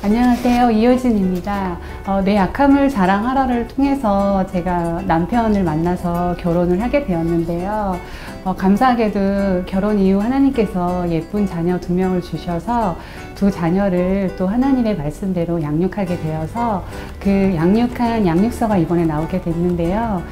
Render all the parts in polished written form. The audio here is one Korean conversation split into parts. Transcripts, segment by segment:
안녕하세요. 이효진입니다. 내 약함을 자랑하라를 통해서 제가 남편을 만나서 결혼을 하게 되었는데요. 감사하게도 결혼 이후 하나님께서 예쁜 자녀 2명을 주셔서 두 자녀를 또 하나님의 말씀대로 양육하게 되어서 그 양육한 양육서가 이번에 나오게 됐는데요.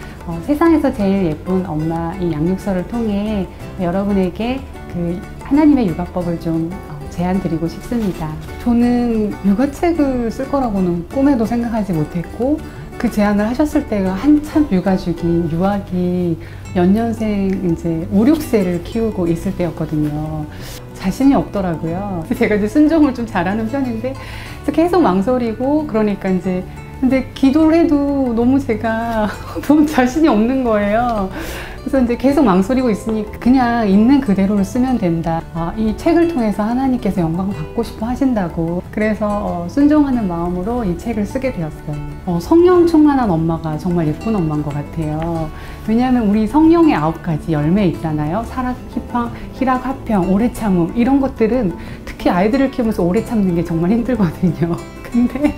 세상에서 제일 예쁜 엄마 이 양육서를 통해 여러분에게 그 하나님의 육아법을 좀 제안 드리고 싶습니다. 저는 육아책을 쓸 거라고는 꿈에도 생각하지 못했고, 그 제안을 하셨을 때가 한참 육아주기, 유아기 연년생 이제 5, 6세를 키우고 있을 때였거든요. 자신이 없더라고요. 제가 이제 순종을 좀 잘하는 편인데 계속 망설이고, 그러니까 이제 근데 기도를 해도 너무 제가 너무 자신이 없는 거예요. 그래서 이제 계속 망설이고 있으니 그냥 있는 그대로를 쓰면 된다. 이 책을 통해서 하나님께서 영광 받고 싶어 하신다고. 그래서 순종하는 마음으로 이 책을 쓰게 되었어요. 성령 충만한 엄마가 정말 예쁜 엄마인 것 같아요. 왜냐하면 우리 성령의 9가지 열매 있잖아요. 사랑, 희락, 화평, 오래 참음, 이런 것들은 특히 아이들을 키우면서 오래 참는 게 정말 힘들거든요. 근데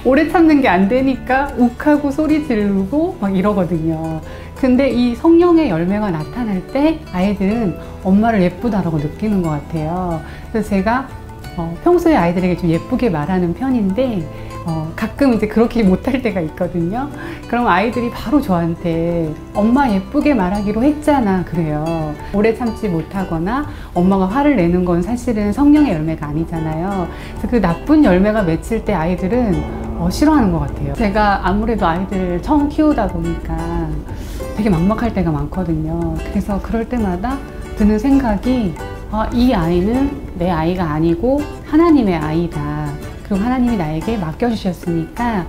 오래 참는 게 안 되니까 욱하고 소리 지르고 막 이러거든요. 근데 이 성령의 열매가 나타날 때 아이들은 엄마를 예쁘다라고 느끼는 것 같아요. 그래서 제가 평소에 아이들에게 좀 예쁘게 말하는 편인데 가끔 이제 그렇게 못할 때가 있거든요. 그럼 아이들이 바로 저한테 엄마 예쁘게 말하기로 했잖아 그래요. 오래 참지 못하거나 엄마가 화를 내는 건 사실은 성령의 열매가 아니잖아요. 그래서 그 나쁜 열매가 맺힐 때 아이들은 싫어하는 것 같아요. 제가 아무래도 아이들을 처음 키우다 보니까 되게 막막할 때가 많거든요. 그래서 그럴 때마다 드는 생각이 이 아이는 내 아이가 아니고 하나님의 아이다. 그리고 하나님이 나에게 맡겨주셨으니까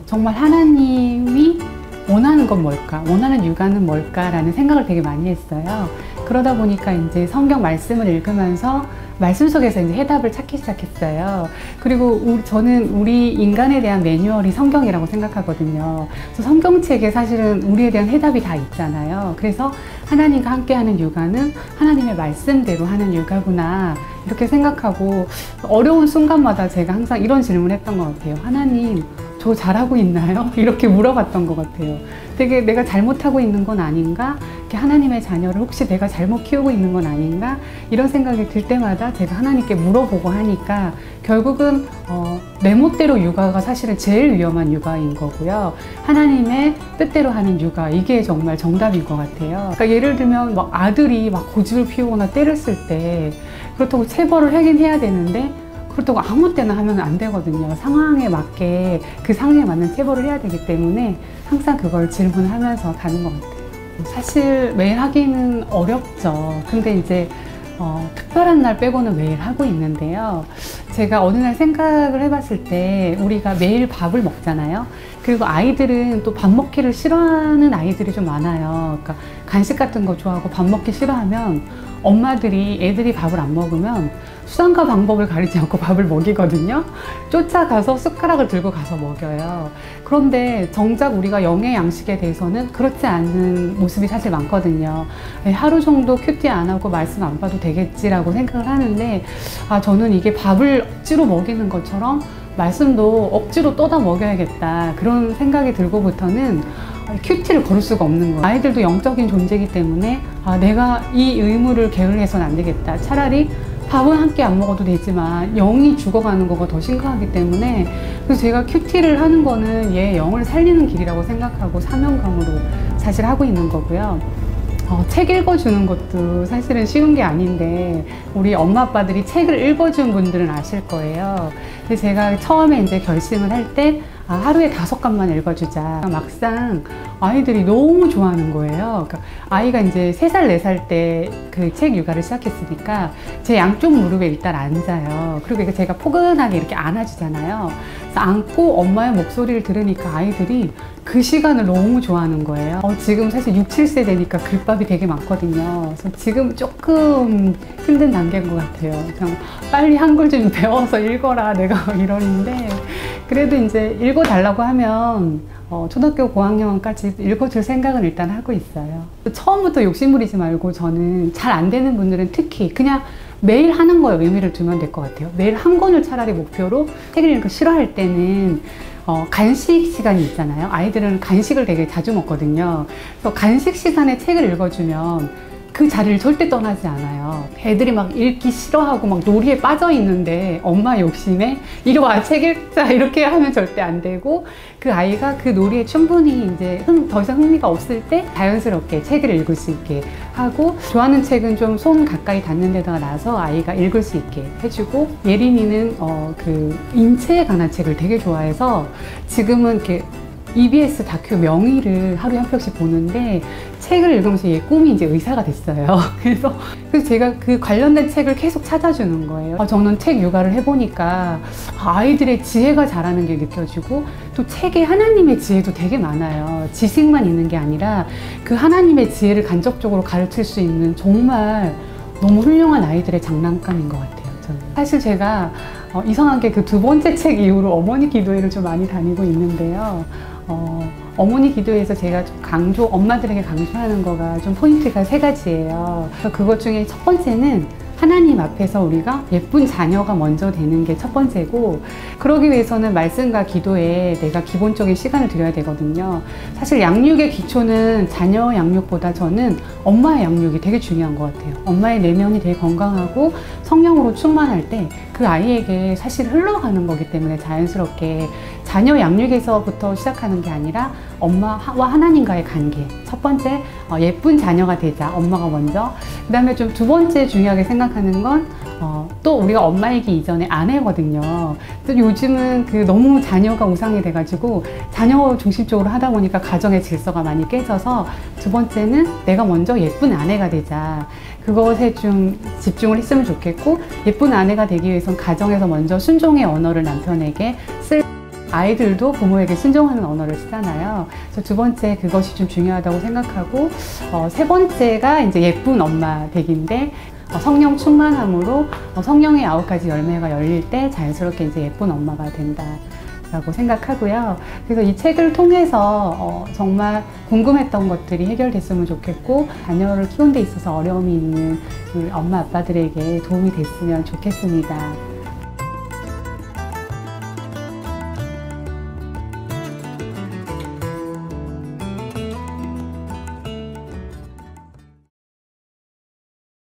정말 하나님이 원하는 건 뭘까? 원하는 육아는 뭘까? 라는 생각을 되게 많이 했어요. 그러다 보니까 이제 성경 말씀을 읽으면서 말씀 속에서 이제 해답을 찾기 시작했어요. 그리고 저는 우리 인간에 대한 매뉴얼이 성경이라고 생각하거든요. 그래서 성경책에 사실은 우리에 대한 해답이 다 있잖아요. 그래서 하나님과 함께하는 육아는 하나님의 말씀대로 하는 육아구나 이렇게 생각하고 어려운 순간마다 제가 항상 이런 질문을 했던 것 같아요. 하나님, 저 잘하고 있나요? 이렇게 물어봤던 것 같아요. 되게 내가 잘못하고 있는 건 아닌가? 하나님의 자녀를 혹시 내가 잘못 키우고 있는 건 아닌가? 이런 생각이 들 때마다 제가 하나님께 물어보고 하니까 결국은 내 멋대로 육아가 사실은 제일 위험한 육아인 거고요. 하나님의 뜻대로 하는 육아, 이게 정말 정답인 것 같아요. 그러니까 예를 들면 막 아들이 막 고집을 피우거나 때를 쓸 때 그렇다고 체벌을 하긴 해야 되는데 그렇다고 아무 때나 하면 안 되거든요. 상황에 맞게 그 상황에 맞는 체벌을 해야 되기 때문에 항상 그걸 질문하면서 가는 것 같아요. 사실 매일 하기는 어렵죠. 근데 이제 특별한 날 빼고는 매일 하고 있는데요. 제가 어느 날 생각을 해봤을 때 우리가 매일 밥을 먹잖아요. 그리고 아이들은 또 밥 먹기를 싫어하는 아이들이 좀 많아요. 그러니까 간식 같은 거 좋아하고 밥 먹기 싫어하면 엄마들이 애들이 밥을 안 먹으면 수단과 방법을 가리지 않고 밥을 먹이거든요. 쫓아가서 숟가락을 들고 가서 먹여요. 그런데 정작 우리가 영의 양식에 대해서는 그렇지 않은 모습이 사실 많거든요. 하루 정도 큐티 안 하고 말씀 안 봐도 되겠지라고 생각을 하는데 저는 이게 밥을 억지로 먹이는 것처럼 말씀도 억지로 떠다 먹여야겠다 그런 생각이 들고부터는 큐티를 걸을 수가 없는 거예요. 아이들도 영적인 존재이기 때문에 내가 이 의무를 게을리해서는 안 되겠다. 차라리 밥은 함께 안 먹어도 되지만 영이 죽어가는 거가 더 심각하기 때문에 그래서 제가 큐티를 하는 거는 얘 영을 살리는 길이라고 생각하고 사명감으로 사실 하고 있는 거고요. 책 읽어주는 것도 사실은 쉬운 게 아닌데 우리 엄마 아빠들이 책을 읽어준 분들은 아실 거예요. 근데 제가 처음에 이제 결심을 할 때 하루에 5권만 읽어주자. 막상 아이들이 너무 좋아하는 거예요. 그러니까 아이가 이제 3살, 4살 때 그 책 육아를 시작했으니까 제 양쪽 무릎에 일단 앉아요. 그리고 제가 포근하게 이렇게 안아주잖아요. 그래서 안고 엄마의 목소리를 들으니까 아이들이 그 시간을 너무 좋아하는 거예요. 지금 사실 6, 7세 되니까 글밥이 되게 많거든요. 그래서 지금 조금 힘든 단계인 것 같아요. 그냥 빨리 한글 좀 배워서 읽어라 내가 이러는데 그래도 이제 읽어달라고 하면 초등학교 고학년까지 읽어줄 생각은 일단 하고 있어요. 처음부터 욕심부리지 말고 저는 잘 안 되는 분들은 특히 그냥 매일 하는 거에 의미를 두면 될 것 같아요. 매일 한 권을 차라리 목표로, 책을 읽는 거 싫어할 때는 간식 시간이 있잖아요. 아이들은 간식을 되게 자주 먹거든요. 그래서 간식 시간에 책을 읽어주면 그 자리를 절대 떠나지 않아요. 애들이 막 읽기 싫어하고 막 놀이에 빠져 있는데 엄마 욕심에 이리 와 책 읽자 이렇게 하면 절대 안 되고, 그 아이가 그 놀이에 충분히 이제 더 이상 흥미가 없을 때 자연스럽게 책을 읽을 수 있게 하고, 좋아하는 책은 좀 손 가까이 닿는 데다가 놔서 아이가 읽을 수 있게 해주고, 예린이는 그 인체에 관한 책을 되게 좋아해서 지금은 이렇게 EBS 다큐 명의를 하루에 한 편씩 보는데, 책을 읽으면서 얘 꿈이 이제 의사가 됐어요. 그래서 제가 그 관련된 책을 계속 찾아주는 거예요. 저는 책 육아를 해보니까 아이들의 지혜가 자라는 게 느껴지고, 또 책에 하나님의 지혜도 되게 많아요. 지식만 있는 게 아니라 그 하나님의 지혜를 간접적으로 가르칠 수 있는 정말 너무 훌륭한 아이들의 장난감인 것 같아요. 저는. 사실 제가 이상하게 그 두 번째 책 이후로 어머니 기도회를 좀 많이 다니고 있는데요. 어머니 기도회에서 제가 좀 엄마들에게 강조하는 거가 좀 포인트가 3가지예요. 그것 중에 첫 번째는 하나님 앞에서 우리가 예쁜 자녀가 먼저 되는 게 첫 번째고, 그러기 위해서는 말씀과 기도에 내가 기본적인 시간을 들여야 되거든요. 사실 양육의 기초는 자녀 양육보다 저는 엄마의 양육이 되게 중요한 것 같아요. 엄마의 내면이 되게 건강하고 성령으로 충만할 때 그 아이에게 사실 흘러가는 거기 때문에 자연스럽게 자녀 양육에서부터 시작하는 게 아니라 엄마와 하나님과의 관계. 첫 번째, 예쁜 자녀가 되자. 엄마가 먼저. 그 다음에 좀 두 번째 중요하게 생각하는 건 또 우리가 엄마이기 이전에 아내거든요. 또 요즘은 너무 자녀가 우상이 돼가지고 자녀 중심적으로 하다 보니까 가정의 질서가 많이 깨져서, 두 번째는 내가 먼저 예쁜 아내가 되자. 그것에 좀 집중을 했으면 좋겠고, 예쁜 아내가 되기 위해서는 가정에서 먼저 순종의 언어를 남편에게 아이들도 부모에게 순종하는 언어를 쓰잖아요. 그래서 두 번째 그것이 좀 중요하다고 생각하고, 세 번째가 이제 예쁜 엄마 되기인데, 성령 충만함으로 성령의 9가지 열매가 열릴 때 자연스럽게 이제 예쁜 엄마가 된다라고 생각하고요. 그래서 이 책을 통해서 정말 궁금했던 것들이 해결됐으면 좋겠고, 자녀를 키우는 데 있어서 어려움이 있는 우리 엄마 아빠들에게 도움이 됐으면 좋겠습니다.